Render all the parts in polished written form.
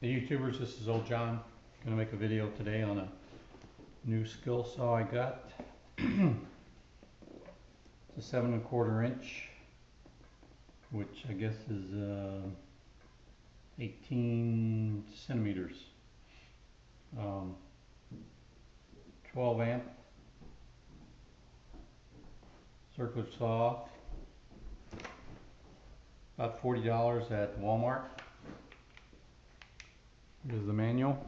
Hey YouTubers, this is Old John. Gonna make a video today on a new Skilsaw I got. It's a 7¼ inch, which I guess is 18 centimeters. 12 amp circular saw, about $40 at Walmart. Here's the manual.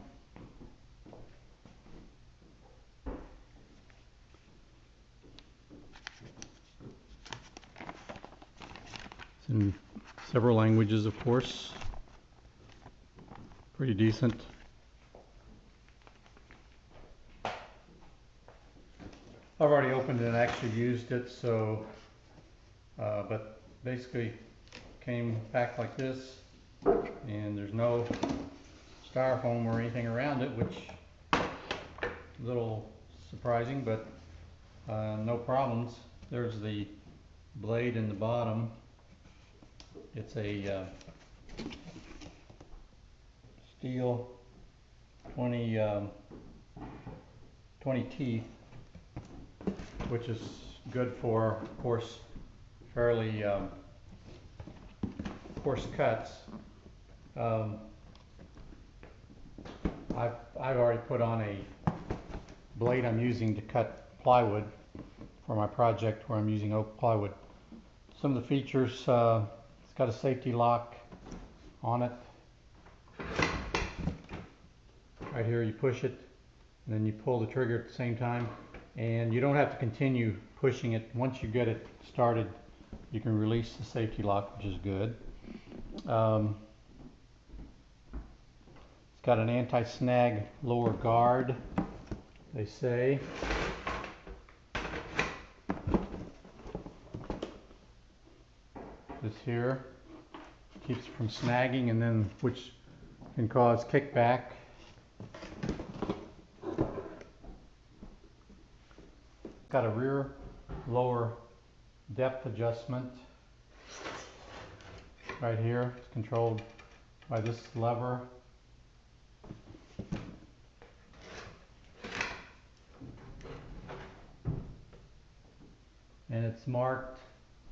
It's in several languages, of course. Pretty decent. I've already opened it and actually used it, so but basically came packed like this, and there's no styrofoam or anything around it, which is a little surprising, but no problems. There's the blade in the bottom. It's a steel 20 teeth, which is good for, of course, fairly coarse cuts. I've already put on a blade I'm using to cut plywood for my project where I'm using oak plywood. Some of the features, it's got a safety lock on it. Right here you push it and then you pull the trigger at the same time, and you don't have to continue pushing it. Once you get it started, you can release the safety lock, which is good. It's got an anti-snag lower guard, they say. This here keeps it from snagging, and then which can cause kickback. Got a rear lower depth adjustment right here. It's controlled by this lever. And it's marked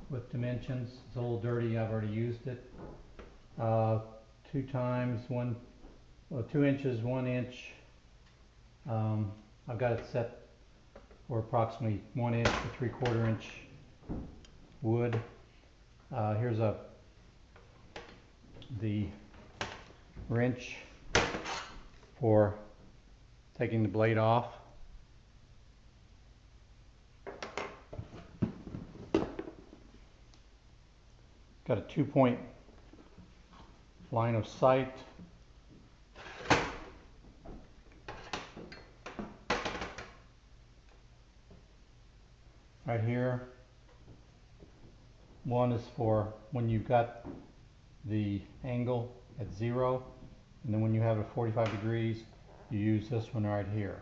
with dimensions. It's a little dirty, I've already used it. 2 inches, 1 inch. I've got it set for approximately 1 inch to 3/4 inch wood. Here's the wrench for taking the blade off. Got a 2-point line of sight. Right here. One is for when you've got the angle at 0, and then when you have it 45 degrees, you use this one right here.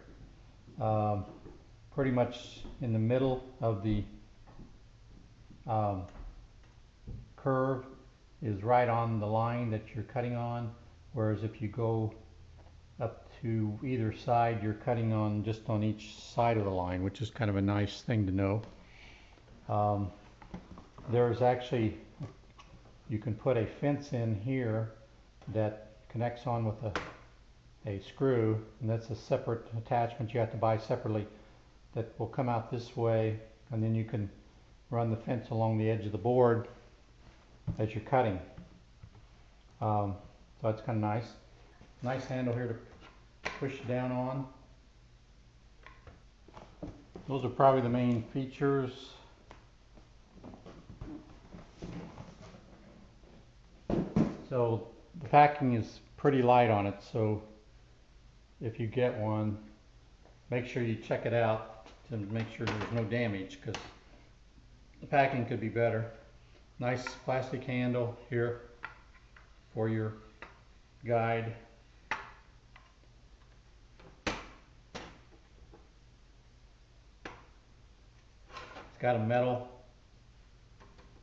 Pretty much in the middle of the curve is right on the line that you're cutting on, whereas if you go up to either side, you're cutting on just on each side of the line, which is kind of a nice thing to know. There's actually, you can put a fence in here that connects on with a screw, and that's a separate attachment you have to buy separately that will come out this way, and then you can run the fence along the edge of the board as you're cutting. So that's kind of nice. Nice handle here to push down on. Those are probably the main features. So the packing is pretty light on it, so if you get one, make sure you check it out to make sure there's no damage, because the packing could be better. Nice plastic handle here for your guide. It's got a metal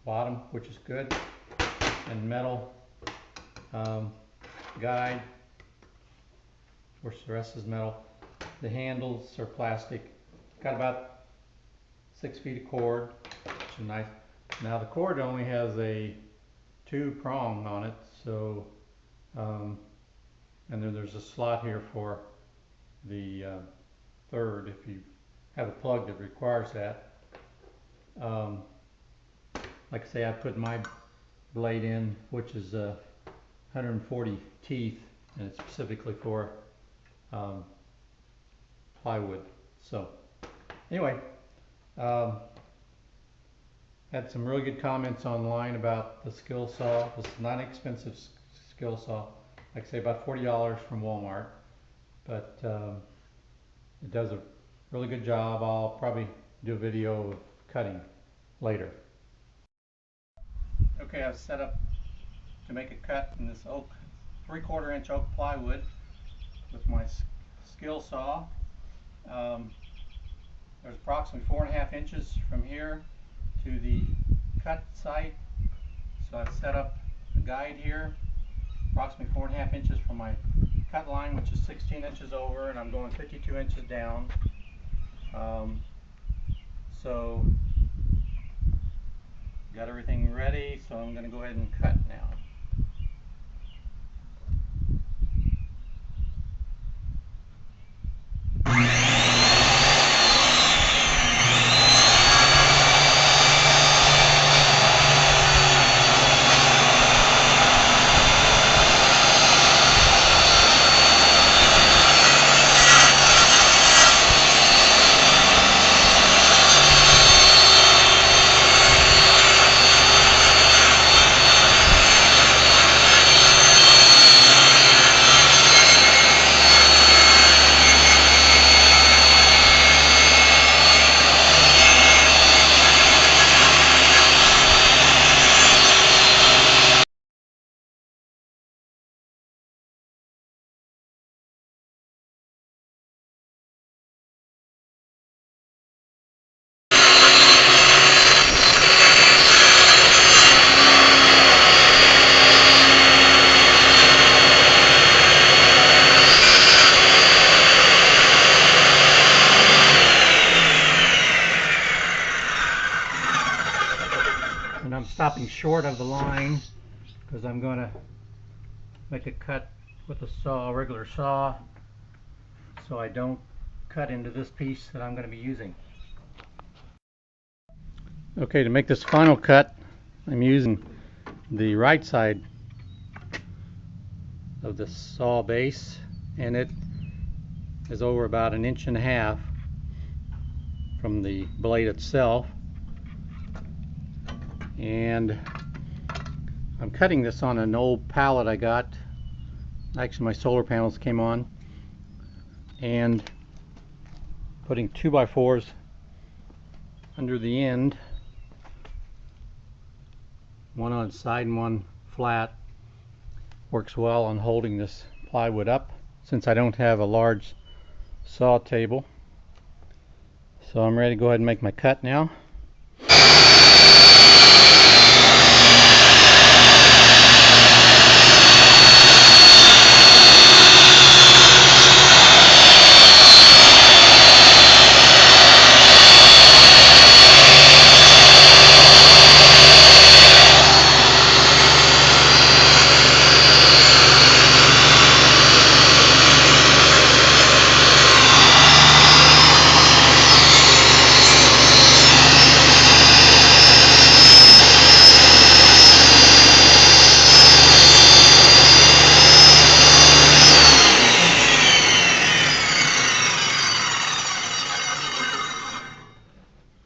bottom, which is good, and metal guide. course the rest is metal. The handles are plastic. Got about 6 feet of cord, which is nice. Now the cord only has a 2-prong on it, so and then there's a slot here for the third if you have a plug that requires that. Like I say, I put my blade in, which is 140 teeth, and it's specifically for plywood. So anyway, had some really good comments online about the Skilsaw. It's not an expensive Skilsaw. Like I say, about $40 from Walmart, but it does a really good job. I'll probably do a video of cutting later. Okay, I've set up to make a cut in this oak, 3/4 inch oak plywood with my Skilsaw. There's approximately 4.5 inches from here to the cut site. So I've set up a guide here, approximately 4.5 inches from my cut line, which is 16 inches over, and I'm going 52 inches down. So got everything ready, so I'm going to go ahead and cut now. And I'm stopping short of the line because I'm going to make a cut with a saw, a regular saw, so I don't cut into this piece that I'm going to be using. Okay, to make this final cut, I'm using the right side of the saw base, and it is over about 1.5 inches from the blade itself. And I'm cutting this on an old pallet I got. Actually, my solar panels came on, and putting 2x4s under the end, one on its side and one flat, works well on holding this plywood up since I don't have a large saw table. So I'm ready to go ahead and make my cut now.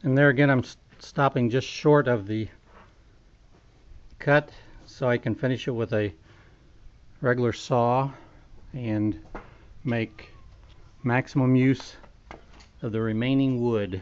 And there again, I'm stopping just short of the cut so I can finish it with a regular saw and make maximum use of the remaining wood.